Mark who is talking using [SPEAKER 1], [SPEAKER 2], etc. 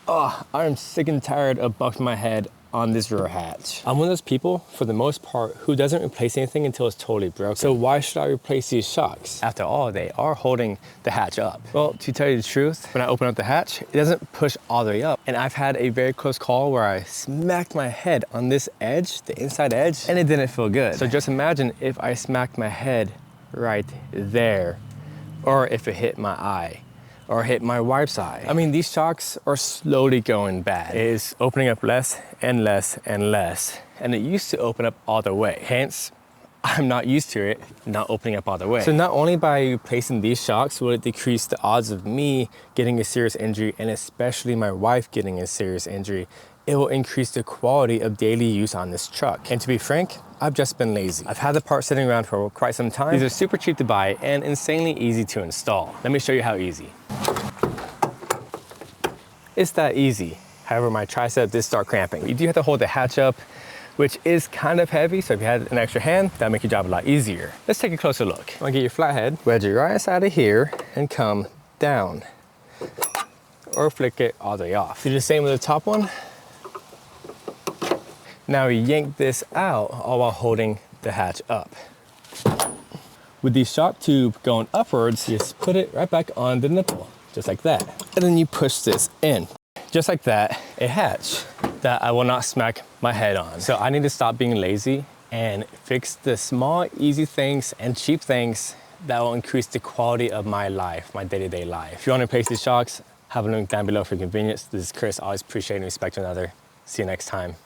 [SPEAKER 1] Oh, I'm sick and tired of bumping my head on this rear hatch. I'm one of those people, for the most part, who doesn't replace anything until it's totally broken. So why should I replace these shocks? After all, they are holding the hatch up. Well, to tell you the truth, when I open up the hatch, it doesn't push all the way up. And I've had a very close call where I smacked my head on this edge, the inside edge, and it didn't feel good. So just imagine if I smacked my head right there, or if it hit my eye, or hit my wife's eye. I mean, these shocks are slowly going bad. It is opening up less and less and less. And it used to open up all the way. Hence, I'm not used to it not opening up all the way. So not only by replacing these shocks will it decrease the odds of me getting a serious injury, and especially my wife getting a serious injury, it will increase the quality of daily use on this truck. And to be frank, I've just been lazy. I've had the parts sitting around for quite some time. These are super cheap to buy and insanely easy to install. Let me show you how easy. It's that easy. However, my tricep did start cramping. You do have to hold the hatch up, which is kind of heavy. So if you had an extra hand, that'd make your job a lot easier. Let's take a closer look. I'm gonna get your flathead, wedge it right side of here and come down, or flick it all the way off. Do the same with the top one. Now we yank this out all while holding the hatch up. With the shock tube going upwards, you just put it right back on the nipple, just like that. And then you push this in, just like that, a hatch that I will not smack my head on. So I need to stop being lazy and fix the small, easy things and cheap things that will increase the quality of my life, my day-to-day life. If you want to replace these shocks, have a link down below for convenience. This is Chris, always appreciate and respect another. See you next time.